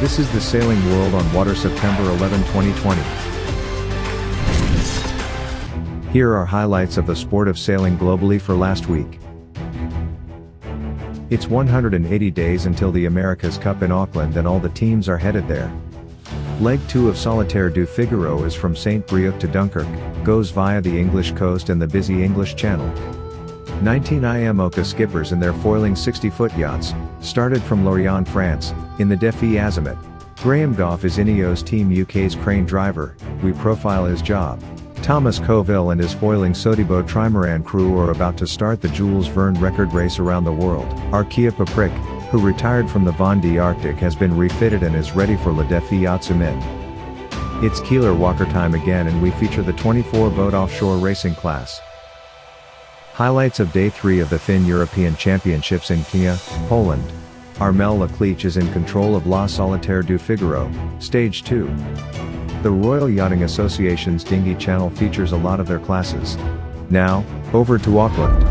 This is the Sailing World on Water September 11, 2020. Here are highlights of the sport of sailing globally for last week. It's 180 days until the America's Cup in Auckland and all the teams are headed there. Leg 2 of Solitaire du Figaro is from Saint-Brieuc to Dunkirk, goes via the English coast and the busy English Channel. 19 IMOCA skippers and their foiling 60-foot yachts, started from Lorient France, in the Defi Azimut. Graham Goff is INEOS Team UK's crane driver, we profile his job. Thomas Coville and his foiling SODEBO Trimaran crew are about to start the Jules Verne Record Race around the world. ARKEA PAPREC, who retired from the Vondee Arctique, has been refitted and is ready for Defi Azumit. It's Kieler Wocher time again and we feature the 24-boat Offshore Racing Class. Highlights of Day 3 of the Finn European Championships in Gdtnia, Poland. Armel Leclerc is in control of La Solitaire du Figaro, Stage 2. The Royal Yachting Association's DINGHY channel features a lot of their classes. Now, over to Auckland.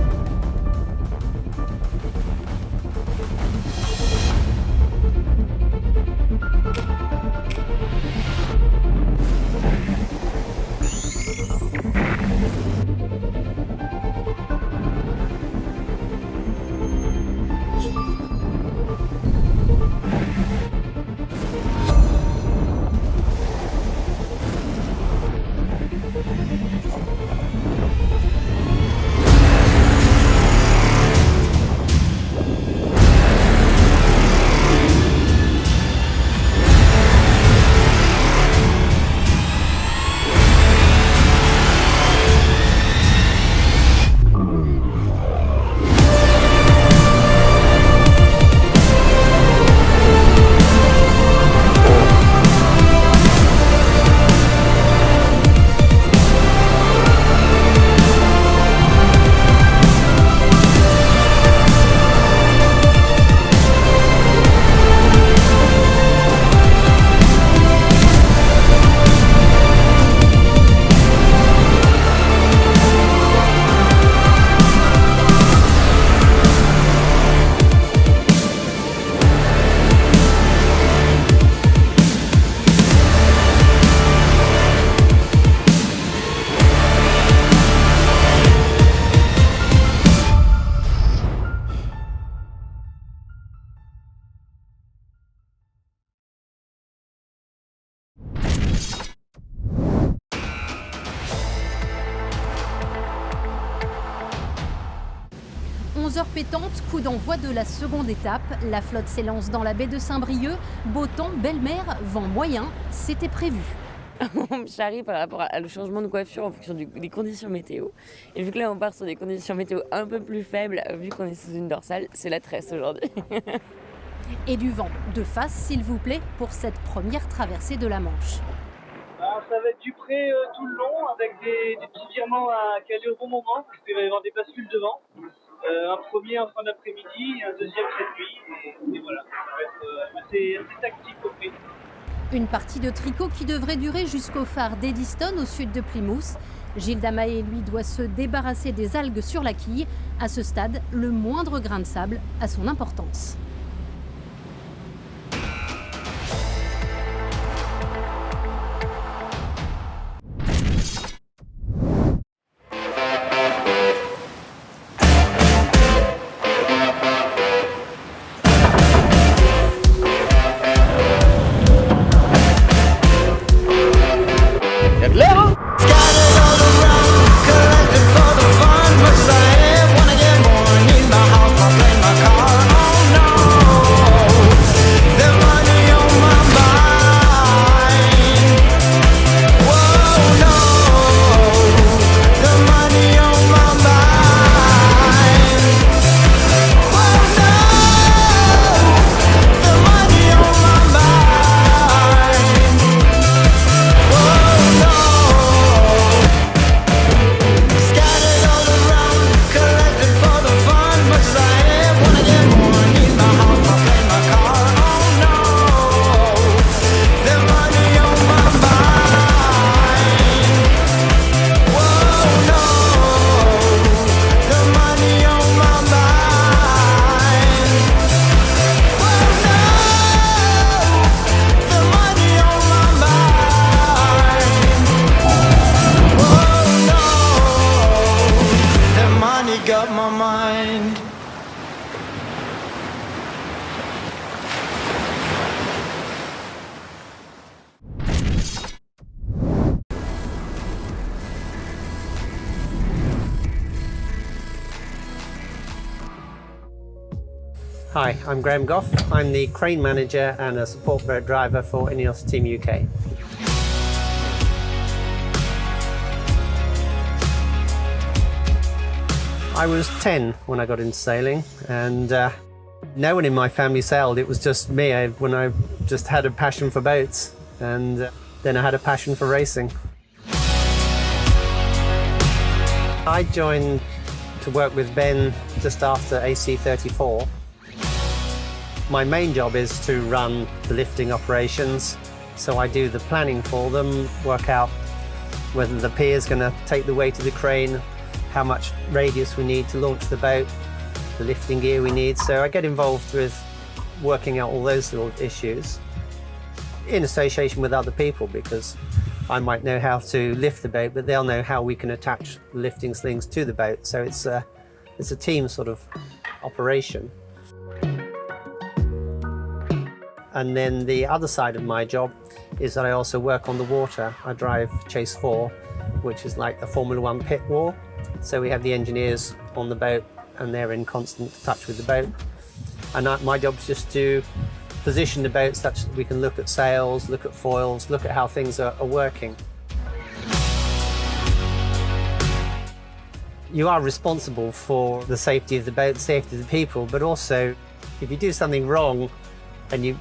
Heures pétantes, coup d'envoi de la seconde étape. La flotte s'élance dans la baie de Saint-Brieuc. Beau temps, belle mer, vent moyen, c'était prévu. On charrie par rapport au changement de coiffure en fonction des conditions météo. Et vu que là on part sur des conditions météo un peu plus faibles, vu qu'on est sous une dorsale, c'est la tresse aujourd'hui. Et du vent de face, s'il vous plaît, pour cette première traversée de la Manche. Alors, ça va être du près tout le long, avec des petits virements à caler au bon moment, parce qu'il va y avoir des bascules devant. Un premier en fin d'après-midi, un deuxième cette nuit, et voilà, ça va être assez tactique au prix. Une partie de tricot qui devrait durer jusqu'au phare d'Eddystone au sud de Plymouth. Gdtnia, lui, doit se débarrasser des algues sur la quille. À ce stade, le moindre grain de sable a son importance. Wanna get more, need my house, my plane, my car, oh no. Hi, I'm Graham Goff. I'm the crane manager and a support boat driver for INEOS Team UK. I was 10 when I got into sailing, and no one in my family sailed. It was just me when I just had a passion for boats, and then I had a passion for racing. I joined to work with Ben just after AC34. My main job is to run the lifting operations, so I do the planning for them, work out whether the pier is going to take the weight of the crane, how much radius we need to launch the boat, the lifting gear we need. So I get involved with working out all those little issues in association with other people, because I might know how to lift the boat, but they'll know how we can attach the lifting slings to the boat. So it's a team sort of operation. And then the other side of my job is that I also work on the water. I drive Chase 4, which is like the Formula 1 pit wall. So we have the engineers on the boat and they're in constant touch with the boat. And my job is just to position the boat such that we can look at sails, look at foils, look at how things are working. You are responsible for the safety of the boat, the safety of the people, but also if you do something wrong and you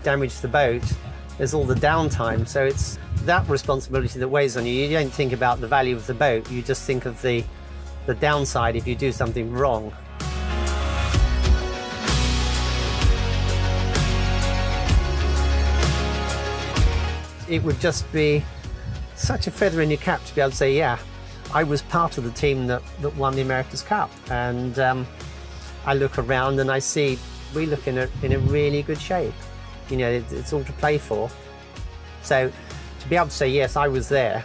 damage the boat, there's all the downtime. So it's that responsibility that weighs on you. You don't think about the value of the boat, you just think of the downside if you do something wrong. It would just be such a feather in your cap to be able to say, yeah, I was part of the team that won the America's Cup. And I look around and I see we look in a really good shape. You know, it's all to play for. So to be able to say, yes, I was there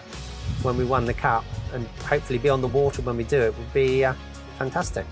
when we won the Cup, and hopefully be on the water when we do it, would be fantastic.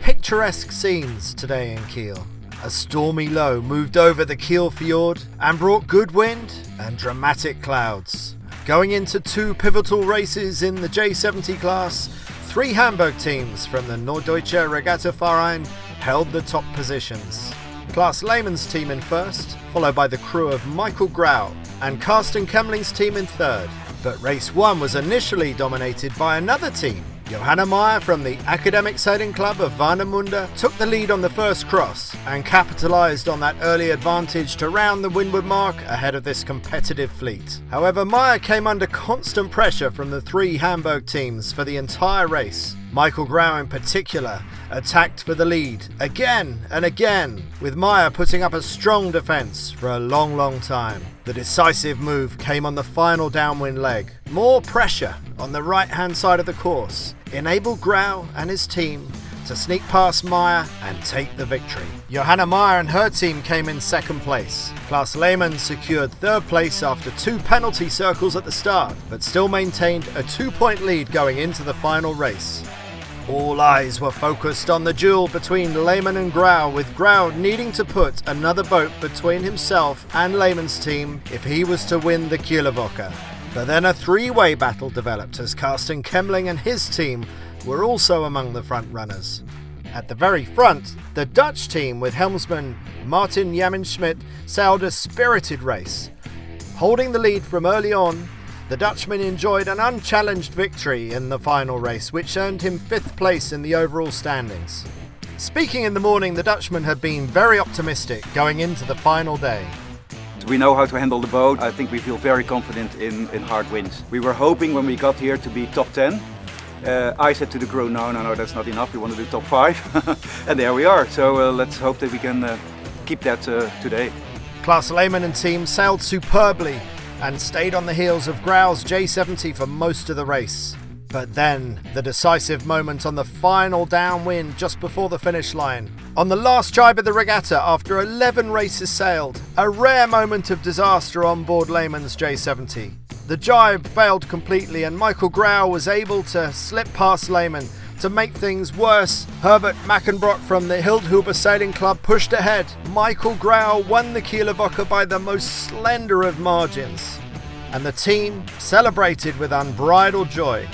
Picturesque scenes today in Kiel. A stormy low moved over the Kiel fjord and brought good wind and dramatic clouds. Going into two pivotal races in the J70 class, 3 Hamburg teams from the Norddeutscher Regattaverein held the top positions. Klaas Lehmann's team in first, followed by the crew of Michael Grau and Karsten Kemling's team in third. But race 1 was initially dominated by another team. Johanna Meyer from the Academic Sailing Club of Warnemünde took the lead on the first cross and capitalised on that early advantage to round the windward mark ahead of this competitive fleet. However, Meyer came under constant pressure from the 3 Hamburg teams for the entire race. Michael Grau in particular attacked for the lead again and again, with Meyer putting up a strong defence for a long time. The decisive move came on the final downwind leg. More pressure on the right hand side of the course enabled Grau and his team to sneak past Meyer and take the victory. Johanna Meyer and her team came in second place. Klaas Lehmann secured third place after 2 penalty circles at the start, but still maintained a 2-point lead going into the final race. All eyes were focused on the duel between Lehmann and Grau, with Grau needing to put another boat between himself and Lehmann's team if he was to win the Kieler Woche. But then a 3-way battle developed as Carsten Kemling and his team were also among the front runners. At the very front, the Dutch team with helmsman Martin Jammen-Schmidt sailed a spirited race. Holding the lead from early on, the Dutchman enjoyed an unchallenged victory in the final race, which earned him 5th place in the overall standings. Speaking in the morning, the Dutchman had been very optimistic going into the final day. We know how to handle the boat. I think we feel very confident in hard winds. We were hoping when we got here to be top 10. I said to the crew, no, that's not enough. We want to do top 5. And there we are. So let's hope that we can keep that today. Klaas Lehmann and team sailed superbly and stayed on the heels of Grau's J70 for most of the race. But then, the decisive moment on the final downwind just before the finish line. On the last jibe of the regatta after 11 races sailed, a rare moment of disaster on board Lehmann's J70. The jibe failed completely and Michael Grau was able to slip past Lehmann. To make things worse, Herbert Mackenbrock from the Hildhuber Sailing Club pushed ahead. Michael Grau won the Kieler Woche by the most slender of margins, and the team celebrated with unbridled joy.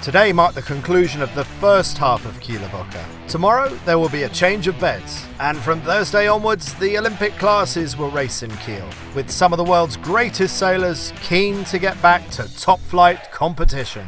Today marked the conclusion of the first half of Kieler Woche. Tomorrow there will be a change of beds, and from Thursday onwards the Olympic classes will race in Kiel, with some of the world's greatest sailors keen to get back to top flight competition.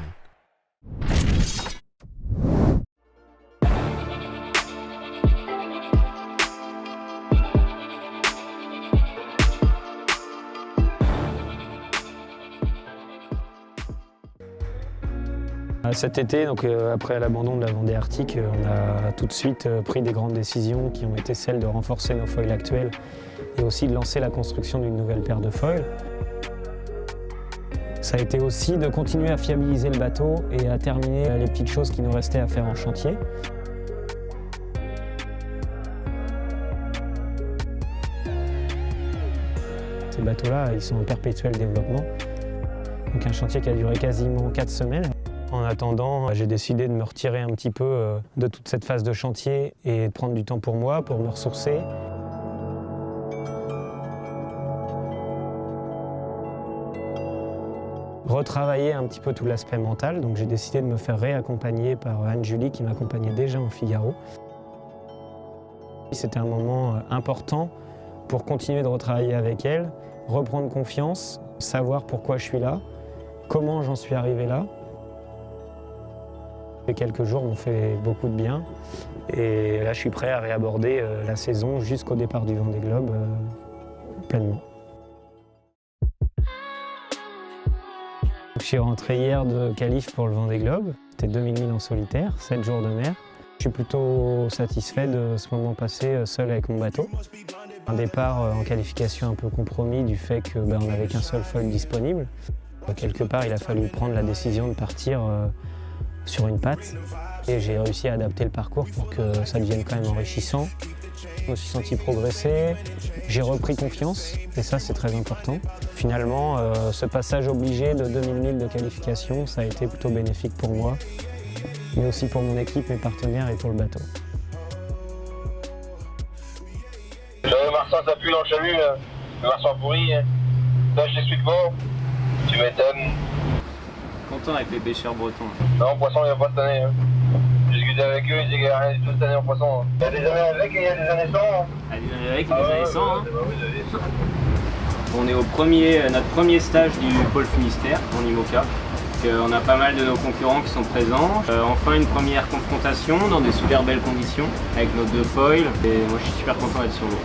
Cet été, donc, après l'abandon de la Vondee Arctique, on a tout de suite pris des grandes décisions qui ont été celles de renforcer nos foils actuels et aussi de lancer la construction d'une nouvelle paire de foils. Ça a été aussi de continuer à fiabiliser le bateau et à terminer les petites choses qui nous restaient à faire en chantier. Ces bateaux-là, ils sont en perpétuel développement. Donc un chantier qui a duré quasiment 4 semaines. En attendant, j'ai décidé de me retirer un petit peu de toute cette phase de chantier et de prendre du temps pour moi, pour me ressourcer. Retravailler un petit peu tout l'aspect mental, donc j'ai décidé de me faire réaccompagner par Anne-Julie qui m'accompagnait déjà au Figaro. C'était un moment important pour continuer de retravailler avec elle, reprendre confiance, savoir pourquoi je suis là, comment j'en suis arrivé là. Les quelques jours m'ont fait beaucoup de bien et là je suis prêt à réaborder la saison jusqu'au départ du Vonday Globe pleinement. Je suis rentré hier de qualif pour le Vonday Globe. C'était 2000 milles en solitaire, 7 jours de mer. Je suis plutôt satisfait de ce moment passé seul avec mon bateau. Un départ en qualification un peu compromis du fait qu'on n'avait qu'un seul foil disponible. Quelque part, il a fallu prendre la décision de partir sur une patte et j'ai réussi à adapter le parcours pour que ça devienne quand même enrichissant. Je me suis senti progresser, j'ai repris confiance et ça c'est très important. Finalement, ce passage obligé de 2000 milles de qualification, ça a été plutôt bénéfique pour moi, mais aussi pour mon équipe, mes partenaires et pour le bateau. Le marsouin s'appuie dans le chalut, le marsouin pourri, tâche les suites vent, tu m'étonnes. Content avec les pêcheurs bretons. Non, poisson, il n'y a pas cette année. J'ai discuté avec eux, ils disaient qu'il n'y a rien du tout cette année en poisson. Il y a des années avec et il y a des années sans. Il y a des années avec et des années sans. On est au notre premier stage du pôle Finistère en IMOCA. On a pas mal de nos concurrents qui sont présents. Enfin une première confrontation dans des super belles conditions avec nos 2 foils. Et moi je suis super content d'être sur l'eau.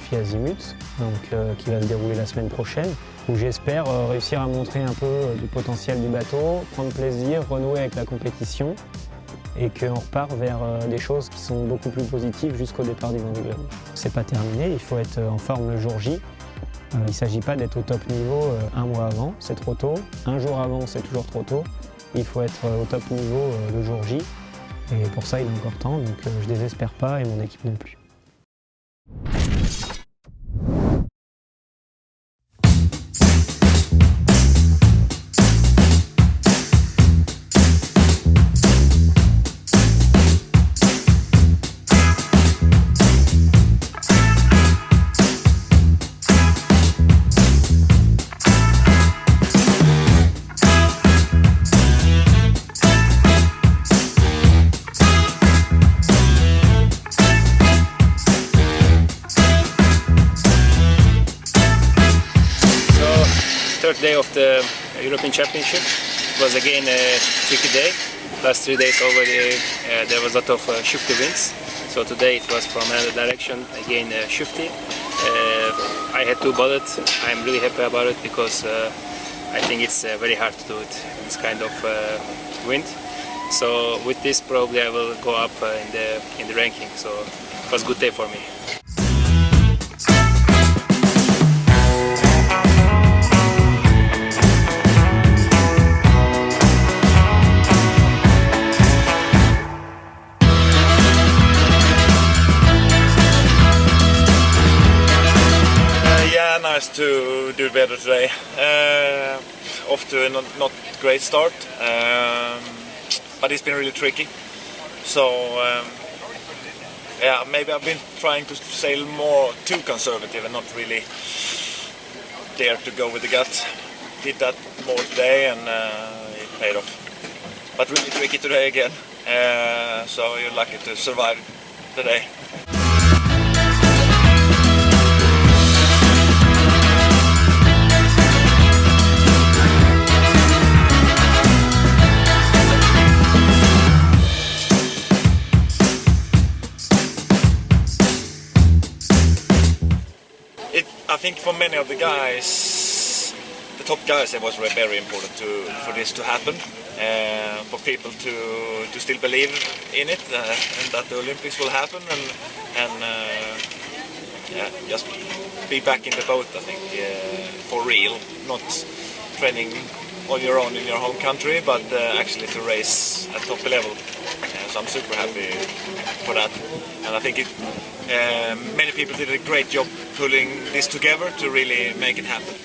Défi Azimut, donc, qui va se dérouler la semaine prochaine, où j'espère réussir à montrer un peu du potentiel du bateau, prendre plaisir, renouer avec la compétition et qu'on repart vers des choses qui sont beaucoup plus positives jusqu'au départ du Vonday Globe. C'est pas terminé, il faut être en forme le jour J. Il ne s'agit pas d'être au top niveau un mois avant, c'est trop tôt. Un jour avant, c'est toujours trop tôt. Il faut être au top niveau le jour J. Et pour ça, il est encore temps, donc je désespère pas et mon équipe non plus. Third day of the European Championship. It was again a tricky day. Last 3 days already there was a lot of shifty winds. So today it was from another direction, again shifty. I had to bullet. I'm really happy about it because I think it's very hard to do it in this kind of wind. So with this probably I will go up in the ranking. So it was a good day for me. Nice to do better today. Off to a not great start, but it's been really tricky. So yeah, maybe I've been trying to sail more too conservative and not really dare to go with the gut. Did that more today and it paid off. But really tricky today again. So you're lucky to survive the day. I think for many of the guys, the top guys, it was very important for this to happen, for people to still believe in it and that the Olympics will happen and yeah, just be back in the boat. I think for real, not training on your own in your home country, but actually to race at top level. So I'm super happy for that, and I think many people did a great job pulling this together to really make it happen.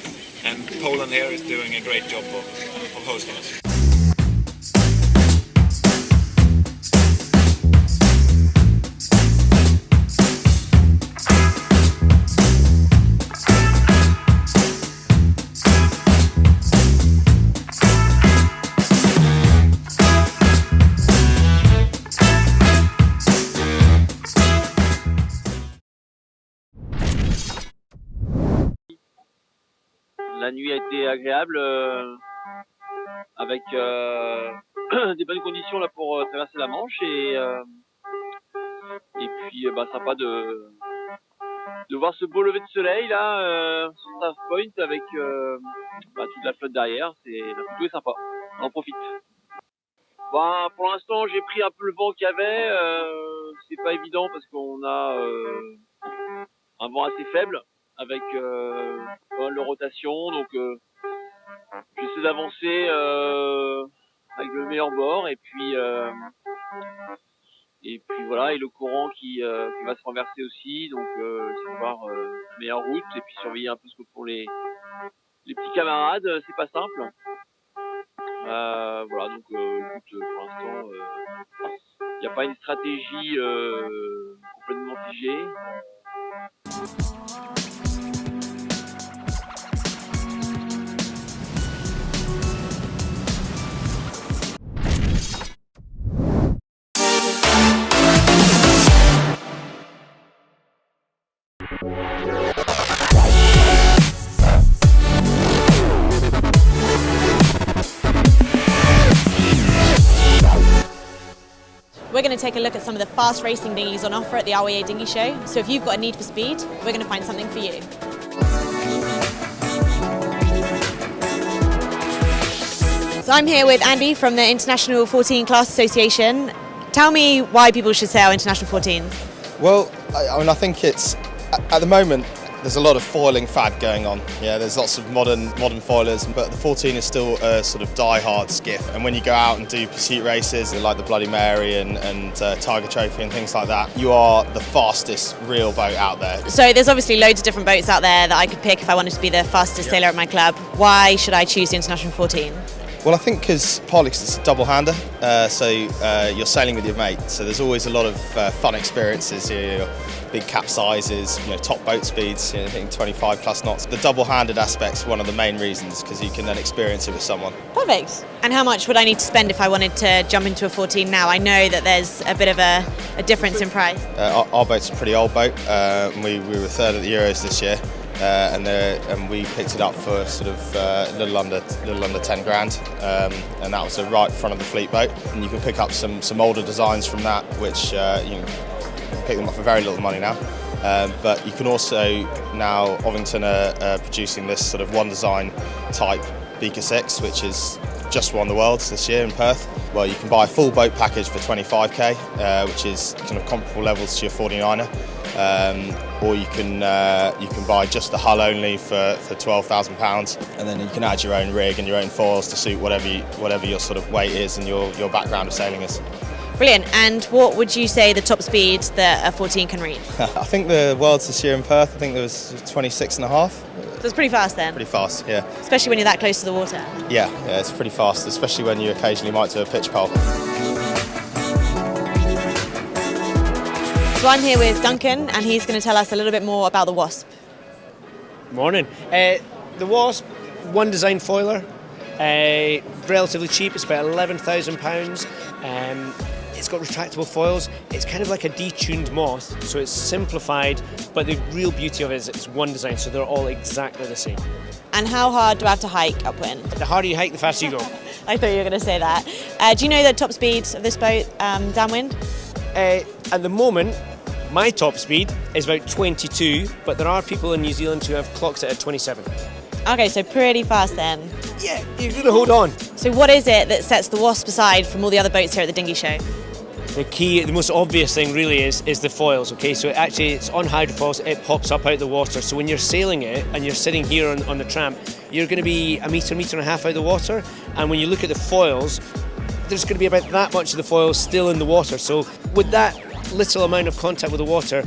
And Poland here is doing a great job of hosting us. La nuit a été agréable avec des bonnes conditions là pour traverser la Manche et puis sympa de voir ce beau lever de soleil là sur South Point avec toute la flotte derrière. La photo est sympa, on en profite. Pour l'instant j'ai pris un peu le vent qu'il y avait, c'est pas évident parce qu'on a un vent assez faible avec pas mal de rotation, donc j'essaie d'avancer avec le meilleur bord et puis voilà, et le courant qui va se renverser aussi, donc c'est voir la meilleure route et puis surveiller un peu ce que font les petits camarades, c'est pas simple. Voilà, donc écoute, pour l'instant il n'y a pas une stratégie complètement figée. We're going to to take a look at some of the fast racing dinghies on offer at the RWA Dinghy Show. So if you've got a need for speed, we're going to find something for you. So I'm here with Andy from the International 14 Class Association. Tell me why people should sail International 14s. Well, I think it's, at the moment, there's a lot of foiling fad going on. Yeah, there's lots of modern foilers, but the 14 is still a sort of die-hard skiff. And when you go out and do pursuit races like the Bloody Mary and Tiger Trophy and things like that, you are the fastest real boat out there. So there's obviously loads of different boats out there that I could pick if I wanted to be the fastest sailor at my club. Why should I choose the International 14? Well, I think partly because it's a double-hander, so you're sailing with your mate, so there's always a lot of fun experiences. Your big capsizes, top boat speeds, hitting 25 plus knots. The double-handed aspect's one of the main reasons, because you can then experience it with someone. Perfect. And how much would I need to spend if I wanted to jump into a 14 now? I know that there's a bit of a difference in price. Our boat's a pretty old boat. We were third at the Euros this year. And we picked it up for sort of a little under 10 grand, and that was right front of the fleet boat. And you can pick up some older designs from that, which you can pick them up for very little money now. But you can also now, Ovington are producing this sort of one design type Beaker 6, which is just won the Worlds this year in Perth. Well, you can buy a full boat package for 25k, which is kind of comparable levels to your 49er. Or you can buy just the hull only for £12,000, and then you can add your own rig and your own foils to suit whatever your sort of weight is and your background of sailing is. Brilliant. And what would you say the top speed that a 14 can reach? I think the Worlds this year in Perth, I think there was 26.5. So it's pretty fast then? Pretty fast, yeah. Especially when you're that close to the water? Yeah, it's pretty fast, especially when you occasionally might do a pitch pole. So I'm here with Duncan, and he's going to tell us a little bit more about the Wasp. Morning. The Wasp, one design foiler, relatively cheap. It's about £11,000. It's got retractable foils. It's kind of like a detuned Moth, so it's simplified, but the real beauty of it is it's one design, so they're all exactly the same. And how hard do I have to hike upwind? The harder you hike, the faster you go. I thought you were going to say that. Do you know the top speed of this boat downwind? At the moment, my top speed is about 22, but there are people in New Zealand who have clocked it at 27. Okay, so pretty fast then. Yeah, you're going to hold on. So what is it that sets the Wasp aside from all the other boats here at the Dinghy Show? The most obvious thing really is the foils, okay? So it's on hydrofoils, it pops up out of the water. So when you're sailing it and you're sitting here on the tramp, you're going to be a metre and a half out of the water. And when you look at the foils, there's going to be about that much of the foils still in the water. So with that little amount of contact with the water,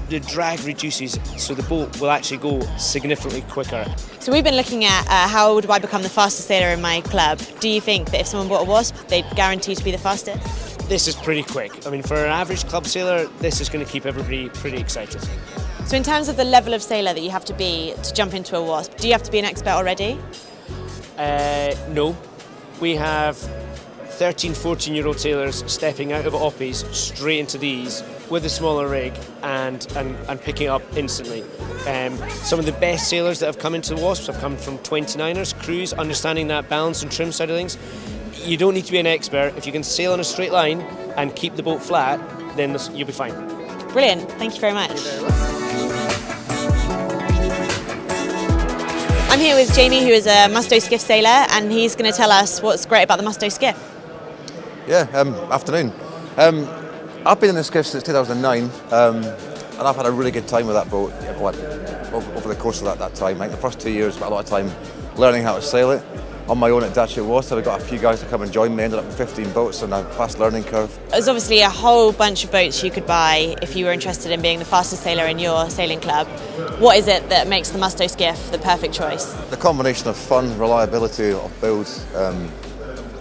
the drag reduces, so the boat will actually go significantly quicker. So we've been looking at how do I become the fastest sailor in my club. Do you think that if someone bought a Wasp, they'd guarantee to be the fastest? This is pretty quick. I mean, for an average club sailor, this is going to keep everybody pretty excited. So in terms of the level of sailor that you have to be to jump into a Wasp, do you have to be an expert already? No. We have 13, 14-year-old sailors stepping out of Oppies straight into these with a smaller rig and picking up instantly. Some of the best sailors that have come into the Wasps have come from 29ers, crews, understanding that balance and trim side of things. You don't need to be an expert. If you can sail on a straight line and keep the boat flat, then you'll be fine. Brilliant. Thank you very much. I'm here with Jamie, who is a Musto skiff sailor, and he's going to tell us what's great about the Musto skiff. Yeah, afternoon. I've been in the skiff since 2009, and I've had a really good time with that boat over the course of that time. Like the first 2 years, I spent a lot of time learning how to sail it. On my own at Gdtnia Water, I got a few guys to come and join me, ended up with 15 boats on a fast learning curve. There's obviously a whole bunch of boats you could buy if you were interested in being the fastest sailor in your sailing club. What is it that makes the Musto skiff the perfect choice? The combination of fun, reliability of build,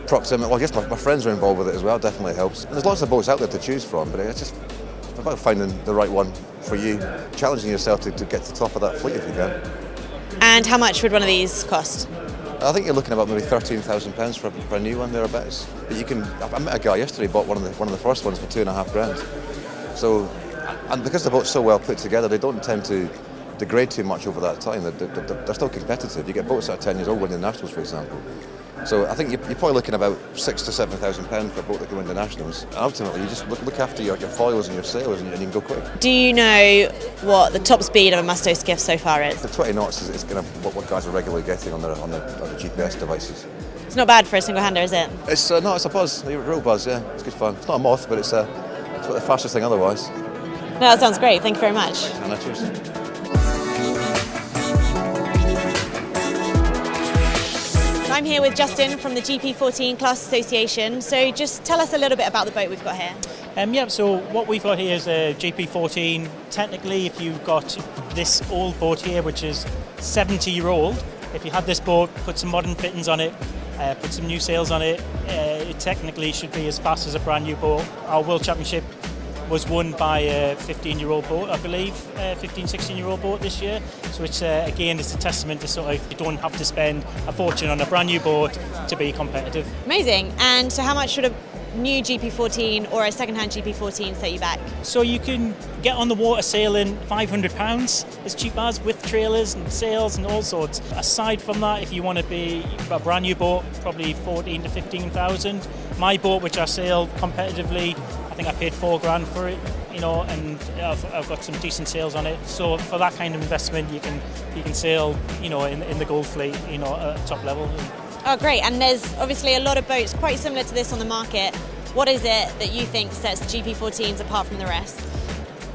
proximity. Well, I guess my friends are involved with it as well, definitely helps. And there's lots of boats out there to choose from, but it's just about finding the right one for you, challenging yourself to get to the top of that fleet if you can. And how much would one of these cost? I think you're looking about maybe £13,000 for a new one thereabouts. But you can. I met a guy yesterday who bought one of the first ones for £2.5 grand. So, and because the boat's so well put together, they don't tend to degrade too much over that time. They're still competitive. You get boats that are 10 years old winning nationals, for example. So I think you're probably looking about £6,000 to £7,000 for a boat that can win the nationals. And ultimately, you just look after your foils and your sails, and you can go quick. Do you know what the top speed of a musto skiff so far is? The 20 knots is kind of what guys are regularly getting on the GPS devices. It's not bad for a single-hander, is it? It's no, it's a buzz, a real buzz. Yeah, it's good fun. It's not a moth, but it's the fastest thing otherwise. No, that sounds great. Thank you very much. And cheers. I'm here with Justin from the GP14 Class Association. So just tell us a little bit about the boat we've got here. So what we've got here is a GP14. Technically, if you've got this old boat here, which is 70-year-old, if you had this boat, put some modern fittings on it, put some new sails on it, it technically should be as fast as a brand new boat. Our World Championship was won by a 15-year-old boat, I believe, 15, 16-year-old boat this year. So it's again, it's a testament to sort of you don't have to spend a fortune on a brand new boat to be competitive. Amazing. And so how much should a new GP14 or a second-hand GP14 set you back? So you can get on the water sailing £500 as cheap as, with trailers and sails and all sorts. Aside from that, if you want to be a brand new boat, probably 14 to 15,000. My boat, which I sailed competitively, I think I paid £4,000 for it, and I've got some decent sails on it. So for that kind of investment, you can sail, in the Gold Fleet, at top level. Oh, great. And there's obviously a lot of boats quite similar to this on the market. What is it that you think sets the GP14s apart from the rest?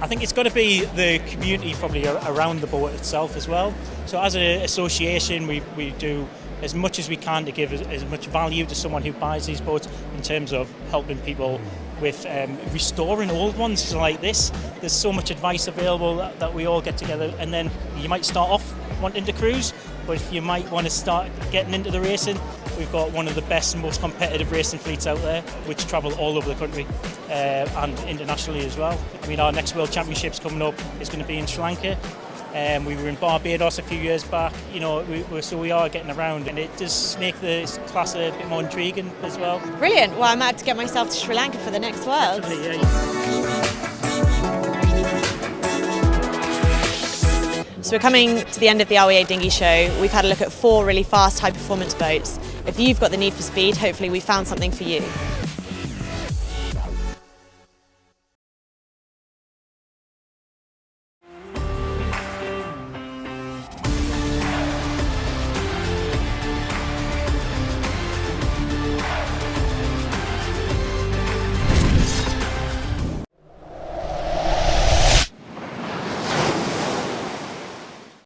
I think it's got to be the community probably around the boat itself as well. So as an association, we do as much as we can to give as much value to someone who buys these boats in terms of helping people with restoring old ones like this. There's so much advice available that we all get together, and then you might start off wanting to cruise, but if you might want to start getting into the racing, we've got one of the best and most competitive racing fleets out there, which travel all over the country and internationally as well. I mean, our next World Championships coming up is going to be in Sri Lanka. We were in Barbados a few years back, so we are getting around, and it does make the class a bit more intriguing as well. Brilliant. Well, I might have to get myself to Sri Lanka for the next Worlds. So we're coming to the end of the REA Dinghy Show. We've had a look at 4 really fast, high-performance boats. If you've got the need for speed, hopefully we found something for you.